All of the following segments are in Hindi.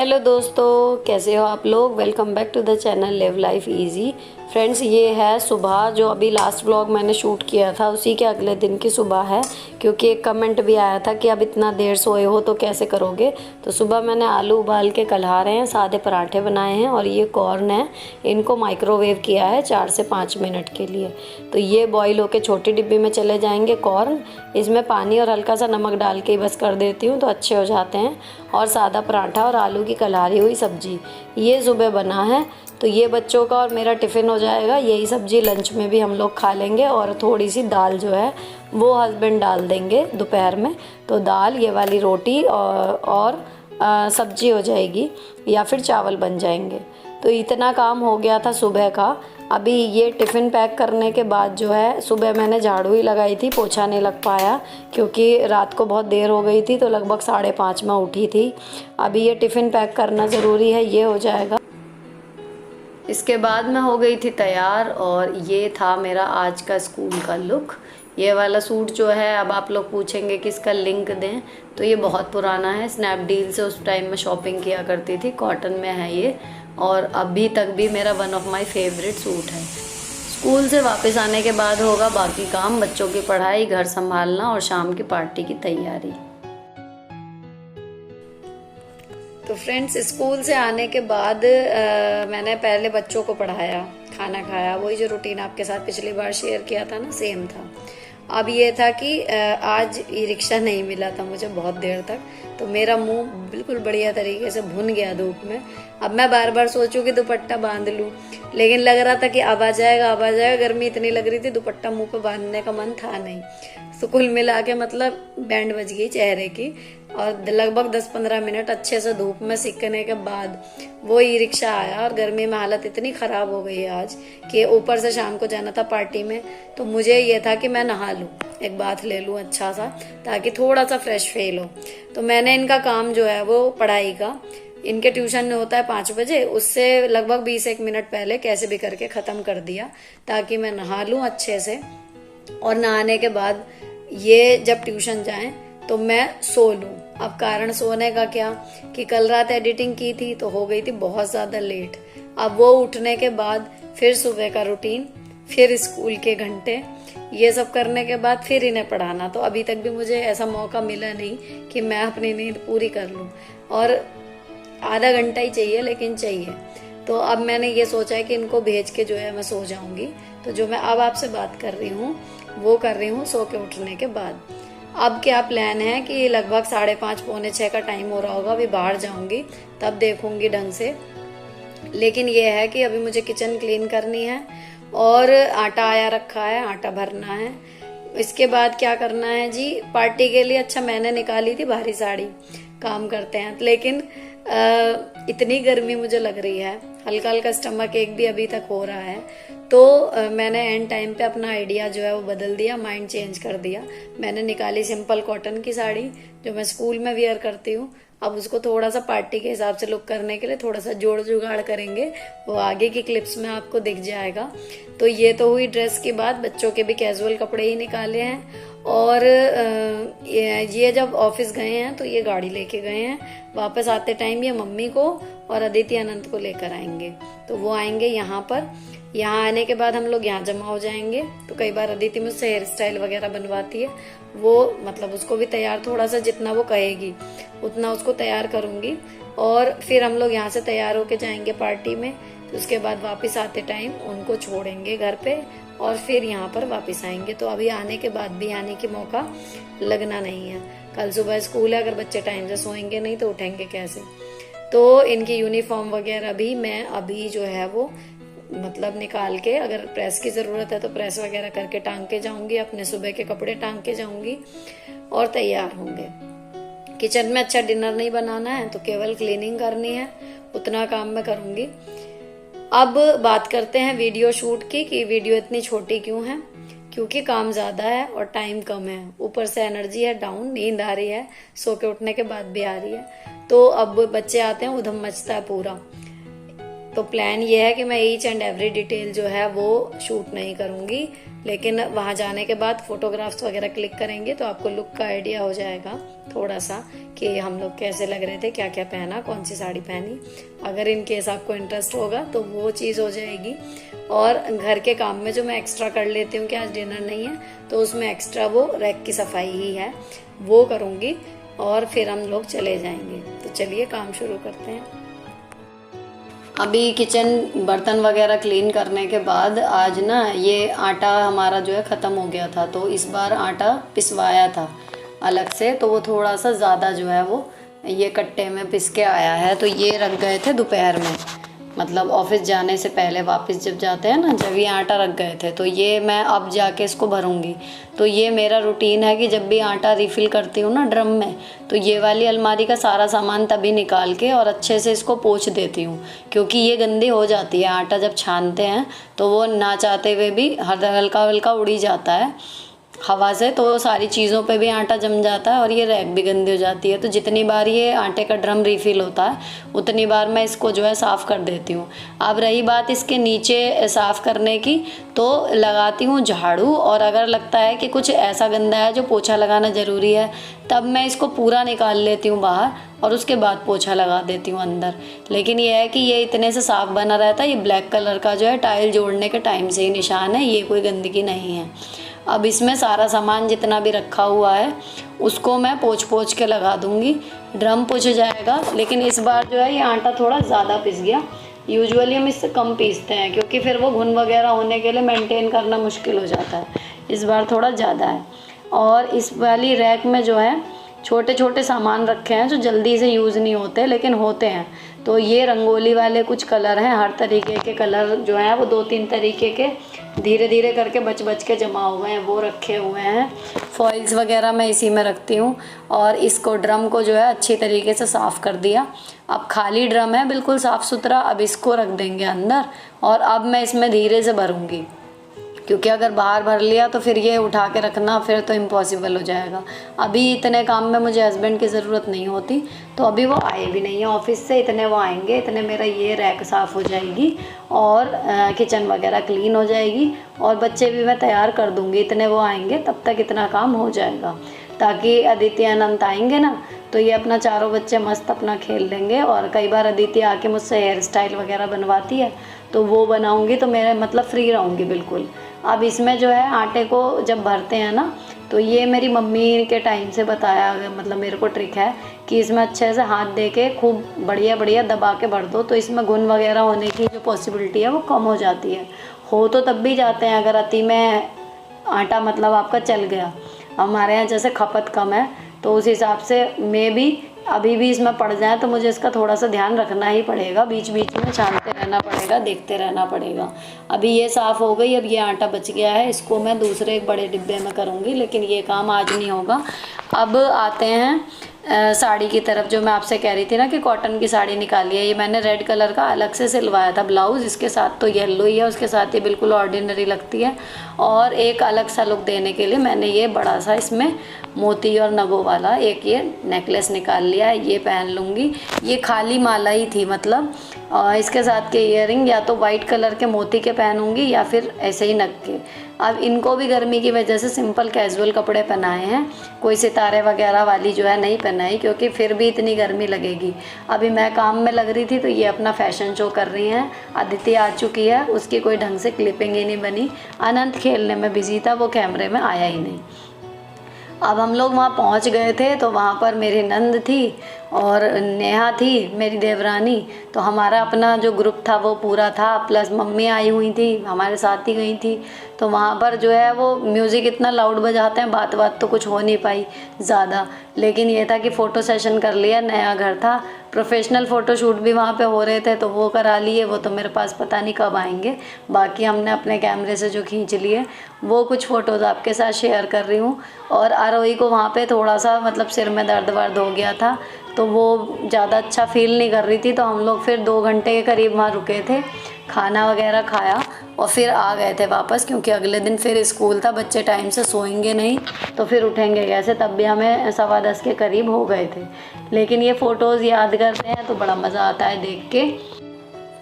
हेलो दोस्तों, कैसे हो आप लोग। Welcome back to the channel live life easy. Friends, ये है सुबह जो अभी लास्ट व्लॉग मैंने शूट किया था उसी के अगले दिन की सुबह है, क्योंकि एक कमेंट भी आया था कि अब इतना देर सोए हो तो कैसे करोगे। तो सुबह मैंने आलू उबाल के कल्हा रहे हैं, सादे पराठे बनाए हैं और ये कॉर्न है, इनको माइक्रोवेव किया है 4 से 5 मिनट के लिए। तो ये बॉईल होके छोटी डिब्बी में चले जाएंगे कॉर्न। इसमें पानी और हल्का सा नमक डाल के बस कर देती हूँ तो अच्छे हो जाते हैं। और सादा पराठा और आलू की कल्हारी हुई सब्जी, ये सुबह बना है। तो ये बच्चों का और मेरा टिफ़िन हो जाएगा। यही सब्जी लंच में भी हम लोग खा लेंगे और थोड़ी सी दाल जो है वो हस्बैंड डाल देंगे दोपहर में। तो दाल, ये वाली रोटी और सब्जी हो जाएगी या फिर चावल बन जाएंगे। तो इतना काम हो गया था सुबह का। अभी ये टिफ़िन पैक करने के बाद जो है, सुबह मैंने झाड़ू ही लगाई थी, पोछा नहीं लग पाया क्योंकि रात को बहुत देर हो गई थी। तो लगभग 5:30 में उठी थी। अभी ये टिफ़िन पैक करना ज़रूरी है, ये हो जाएगा। इसके बाद मैं हो गई थी तैयार और ये था मेरा आज का स्कूल का लुक। ये वाला सूट जो है, अब आप लोग पूछेंगे कि इसका लिंक दें, तो ये बहुत पुराना है। स्नैपडील से उस टाइम में शॉपिंग किया करती थी, कॉटन में है ये और अभी तक भी मेरा one of my favourite suit है। स्कूल से वापस आने के बाद होगा बाकी काम, बच्चों की पढ़ाई, घर संभालना और शाम की पार्टी की तैयारी। तो फ्रेंड्स, स्कूल से आने के बाद मैंने पहले बच्चों को पढ़ाया, खाना खाया, वही जो रूटीन आपके साथ पिछली बार शेयर किया था ना, सेम था। अब ये था कि आज ई रिक्शा नहीं मिला था मुझे बहुत देर तक, तो मेरा मुंह बिल्कुल बढ़िया तरीके से भुन गया धूप में। अब मैं बार बार सोचूं कि दुपट्टा बांध लूं, लेकिन लग रहा था कि अब आ जाएगा, अब आ जाएगा। गर्मी इतनी लग रही थी, दुपट्टा मुंह पे बांधने का मन था नहीं। तो कुल मिला के मतलब बैंड बज गई चेहरे की। और लगभग 10-15 मिनट अच्छे से धूप में सिकने के बाद वो ई रिक्शा आया और गर्मी में हालत इतनी ख़राब हो गई है आज कि ऊपर से शाम को जाना था पार्टी में। तो मुझे ये था कि मैं नहा लूँ, एक बाथ ले लूँ अच्छा सा, ताकि थोड़ा सा फ्रेश फील हो। तो मैंने इनका काम जो है वो पढ़ाई का, इनके ट्यूशन में होता है 5 बजे, उससे लगभग 20-1 मिनट पहले कैसे भी करके ख़त्म कर दिया ताकि मैं नहा लूँ अच्छे से। और नहाने के बाद ये जब ट्यूशन जाएं तो मैं सो लूँ। अब कारण सोने का क्या कि कल रात एडिटिंग की थी तो हो गई थी बहुत ज़्यादा लेट। अब वो उठने के बाद फिर सुबह का रूटीन, फिर स्कूल के घंटे, ये सब करने के बाद फिर इन्हें पढ़ाना। तो अभी तक भी मुझे ऐसा मौका मिला नहीं कि मैं अपनी नींद पूरी कर लूँ, और आधा घंटा ही चाहिए लेकिन चाहिए। तो अब मैंने ये सोचा है कि इनको भेज के जो है मैं सो जाऊंगी। तो जो मैं अब आपसे बात कर रही हूँ वो कर रही हूँ सो के उठने के बाद। अब क्या प्लान है कि लगभग 5:30 पौने 6 का टाइम हो रहा होगा, अभी बाहर जाऊंगी तब देखूंगी ढंग से। लेकिन ये है कि अभी मुझे किचन क्लीन करनी है और आटा आया रखा है, आटा भरना है। इसके बाद क्या करना है जी, पार्टी के लिए अच्छा मैंने निकाली थी भारी साड़ी, काम करते हैं। लेकिन इतनी गर्मी मुझे लग रही है, हल्का हल्का स्टमक एक भी अभी तक हो रहा है। तो मैंने एंड टाइम पे अपना आइडिया जो है वो बदल दिया, माइंड चेंज कर दिया। मैंने निकाली सिंपल कॉटन की साड़ी जो मैं स्कूल में वियर करती हूँ। अब उसको थोड़ा सा पार्टी के हिसाब से लुक करने के लिए थोड़ा सा जोड़ जुगाड़ करेंगे, वो आगे की क्लिप्स में आपको दिख जाएगा। तो ये तो हुई ड्रेस की बात। बच्चों के भी कैजुअल कपड़े ही निकाले हैं। और ये जब ऑफिस गए हैं तो ये गाड़ी लेके गए हैं, वापस आते टाइम ये मम्मी को और अदिति अनंत को लेकर आएंगे। तो वो आएंगे यहाँ पर, यहाँ आने के बाद हम लोग यहाँ जमा हो जाएंगे। तो कई बार अदिति मुझसे हेयर स्टाइल वगैरह बनवाती है, वो मतलब उसको भी तैयार, थोड़ा सा जितना वो कहेगी उतना उसको तैयार करूंगी। और फिर हम लोग यहाँ से तैयार होके जाएंगे पार्टी में। तो उसके बाद वापस आते टाइम उनको छोड़ेंगे घर पे और फिर यहाँ पर वापस आएंगे। तो अभी आने के बाद भी आने की मौका लगना नहीं है। कल सुबह स्कूल है, अगर बच्चे टाइम से सोएंगे नहीं तो उठेंगे कैसे। तो इनकी यूनिफॉर्म वगैरह भी मैं अभी जो है वो मतलब निकाल के, अगर प्रेस की ज़रूरत है तो प्रेस वगैरह करके टांग के जाऊंगी, अपने सुबह के कपड़े टांग के जाऊंगी और तैयार होंगे। किचन में अच्छा डिनर नहीं बनाना है तो केवल क्लीनिंग करनी है, उतना काम मैं करूंगी। अब बात करते हैं वीडियो शूट की कि वीडियो इतनी छोटी क्यों है। क्योंकि काम ज़्यादा है और टाइम कम है, ऊपर से एनर्जी है डाउन, नींद आ रही है, सो के उठने के बाद भी आ रही है। तो अब बच्चे आते हैं, उधम मचता है पूरा। तो प्लान ये है कि मैं ईच एंड एवरी डिटेल जो है वो शूट नहीं करूंगी, लेकिन वहाँ जाने के बाद फोटोग्राफ्स वगैरह क्लिक करेंगे तो आपको लुक का आइडिया हो जाएगा थोड़ा सा कि हम लोग कैसे लग रहे थे, क्या क्या पहना, कौन सी साड़ी पहनी। अगर इन केस आपको इंटरेस्ट होगा तो वो चीज़ हो जाएगी। और घर के काम में जो मैं एक्स्ट्रा कर लेती हूँ कि आज डिनर नहीं है तो उसमें एक्स्ट्रा वो रैक की सफाई ही है, वो करूँगी और फिर हम लोग चले जाएंगे। तो चलिए काम शुरू करते हैं। अभी किचन बर्तन वगैरह क्लीन करने के बाद आज ना ये आटा हमारा जो है ख़त्म हो गया था, तो इस बार आटा पिसवाया था अलग से, तो वो थोड़ा सा ज़्यादा जो है वो ये कट्टे में पिस के आया है। तो ये रख गए थे दोपहर में, मतलब ऑफिस जाने से पहले वापस जब जाते हैं ना, जब ये आटा रख गए थे, तो ये मैं अब जाके इसको भरूंगी। तो ये मेरा रूटीन है कि जब भी आटा रिफ़िल करती हूँ ना ड्रम में, तो ये वाली अलमारी का सारा सामान तभी निकाल के और अच्छे से इसको पोंछ देती हूँ, क्योंकि ये गंदी हो जाती है। आटा जब छानते हैं तो वो ना चाहते हुए भी हल्का हल्का उड़ी जाता है हवा से, तो सारी चीज़ों पे भी आटा जम जाता है और ये रैक भी गंदी हो जाती है। तो जितनी बार ये आटे का ड्रम रिफ़िल होता है उतनी बार मैं इसको जो है साफ़ कर देती हूँ। अब रही बात इसके नीचे साफ़ करने की, तो लगाती हूँ झाड़ू, और अगर लगता है कि कुछ ऐसा गंदा है जो पोछा लगाना ज़रूरी है तब मैं इसको पूरा निकाल लेती हूँ बाहर और उसके बाद पोछा लगा देती हूँ अंदर। लेकिन ये है कि ये इतने से साफ़ बना रहता है। ये ब्लैक कलर का जो है टाइल जोड़ने के टाइम से ही निशान है, ये कोई गंदगी नहीं है। अब इसमें सारा सामान जितना भी रखा हुआ है उसको मैं पोंछ के लगा दूंगी। ड्रम पोंछ जाएगा, लेकिन इस बार जो है ये आटा थोड़ा ज़्यादा पिस गया। यूजुअली हम इससे कम पीसते हैं क्योंकि फिर वो घुन वगैरह होने के लिए मेंटेन करना मुश्किल हो जाता है। इस बार थोड़ा ज़्यादा है। और इस वाली रैक में जो है छोटे छोटे सामान रखे हैं जो जल्दी से यूज़ नहीं होते लेकिन होते हैं। तो ये रंगोली वाले कुछ कलर हैं, हर तरीके के कलर जो हैं वो 2-3 तरीके के धीरे धीरे करके बच के जमा हुए हैं, वो रखे हुए हैं। फॉइल्स वगैरह मैं इसी में रखती हूँ। और इसको ड्रम को जो है अच्छी तरीके से साफ़ कर दिया। अब खाली ड्रम है बिल्कुल साफ़ सुथरा। अब इसको रख देंगे अंदर और अब मैं इसमें धीरे से भरूँगी, क्योंकि अगर बाहर भर लिया तो फिर ये उठा के रखना फिर तो इम्पॉसिबल हो जाएगा। अभी इतने काम में मुझे हस्बैंड की ज़रूरत नहीं होती, तो अभी वो आए भी नहीं है ऑफिस से। इतने वो आएंगे, इतने मेरा ये रैक साफ़ हो जाएगी और किचन वगैरह क्लीन हो जाएगी और बच्चे भी मैं तैयार कर दूँगी। इतने वो आएंगे तब तक इतना काम हो जाएगा, ताकि अदिति अनंत आएंगे ना तो ये अपना चारों बच्चे मस्त अपना खेल लेंगे। और कई बार अदिति आके मुझसे हेयर स्टाइल वगैरह बनवाती है तो वो बनाऊँगी, तो मेरे मतलब फ्री रहूँगी बिल्कुल। अब इसमें जो है आटे को जब भरते हैं ना, तो ये मेरी मम्मी के टाइम से बताया, मतलब मेरे को ट्रिक है कि इसमें अच्छे से हाथ दे के खूब बढ़िया दबा के भर दो, तो इसमें घुन वगैरह होने की जो पॉसिबिलिटी है वो कम हो जाती है। हो तो तब भी जाते हैं अगर अति में आटा मतलब आपका चल गया। हमारे यहाँ जैसे खपत कम है तो उस हिसाब से मैं भी अभी भी इसमें पड़ जाए तो मुझे इसका थोड़ा सा ध्यान रखना ही पड़ेगा, बीच बीच में छानते रहना पड़ेगा, देखते रहना पड़ेगा। अभी ये साफ़ हो गई। अब ये आटा बच गया है, इसको मैं दूसरे एक बड़े डिब्बे में करूँगी, लेकिन ये काम आज नहीं होगा। अब आते हैं साड़ी की तरफ। जो मैं आपसे कह रही थी ना कि कॉटन की साड़ी निकाली है, ये मैंने रेड कलर का अलग से सिलवाया था ब्लाउज़। इसके साथ तो येलो ही है, उसके साथ ये बिल्कुल ऑर्डिनरी लगती है। और एक अलग सा लुक देने के लिए मैंने ये बड़ा सा इसमें मोती और नगों वाला एक ये नेकलेस निकाल लिया है, ये पहन लूँगी। ये खाली माला ही थी, मतलब इसके साथ के ईयरिंग या तो वाइट कलर के मोती के पहनूंगी या फिर ऐसे ही नग के। अब इनको भी गर्मी की वजह से सिंपल कैजुअल कपड़े पहनाए हैं, कोई सितारे वगैरह वाली जो है नहीं पहनाई, क्योंकि फिर भी इतनी गर्मी लगेगी। अभी मैं काम में लग रही थी तो ये अपना फैशन शो कर रही हैं। अदिति आ चुकी है, उसकी कोई ढंग से क्लिपिंग ही नहीं बनी। अनंत खेलने में बिजी था, वो कैमरे में आया ही नहीं। अब हम लोग वहाँ पहुँच गए थे तो वहाँ पर मेरी नंद थी और नेहा थी मेरी देवरानी। तो हमारा अपना जो ग्रुप था वो पूरा था, प्लस मम्मी आई हुई थी, हमारे साथ ही गई थी। तो वहाँ पर जो है वो म्यूज़िक इतना लाउड बजाते हैं, बात तो कुछ हो नहीं पाई ज़्यादा। लेकिन ये था कि फ़ोटो सेशन कर लिया, नया घर था, प्रोफेशनल फ़ोटो शूट भी वहाँ पे हो रहे थे तो वो करा लिए। वो तो मेरे पास पता नहीं कब आएंगे, बाकी हमने अपने कैमरे से जो खींच लिए वो कुछ फ़ोटोज़ आपके साथ शेयर कर रही हूँ। और आरोही को वहाँ पे थोड़ा सा मतलब सिर में दर्द वर्द हो गया था तो वो ज़्यादा अच्छा फील नहीं कर रही थी, तो हम लोग फिर 2 घंटे के करीब वहाँ रुके थे, खाना वगैरह खाया और फिर आ गए थे वापस, क्योंकि अगले दिन फिर स्कूल था, बच्चे टाइम से सोएंगे नहीं तो फिर उठेंगे कैसे। तब भी हमें 10:15 के करीब हो गए थे। लेकिन ये फ़ोटोज़ याद करते हैं तो बड़ा मज़ा आता है देख के।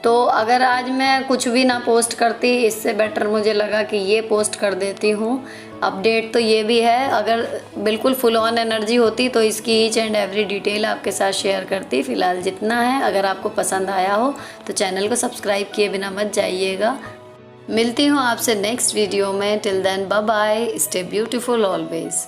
तो अगर आज मैं कुछ भी ना पोस्ट करती, इससे बेटर मुझे लगा कि ये पोस्ट कर देती हूँ। अपडेट तो ये भी है, अगर बिल्कुल फुल ऑन एनर्जी होती तो इसकी ईच एंड एवरी डिटेल आपके साथ शेयर करती। फ़िलहाल जितना है, अगर आपको पसंद आया हो तो चैनल को सब्सक्राइब किए बिना मत जाइएगा। मिलती हूँ आपसे नेक्स्ट वीडियो में। Till then bye bye, stay beautiful always.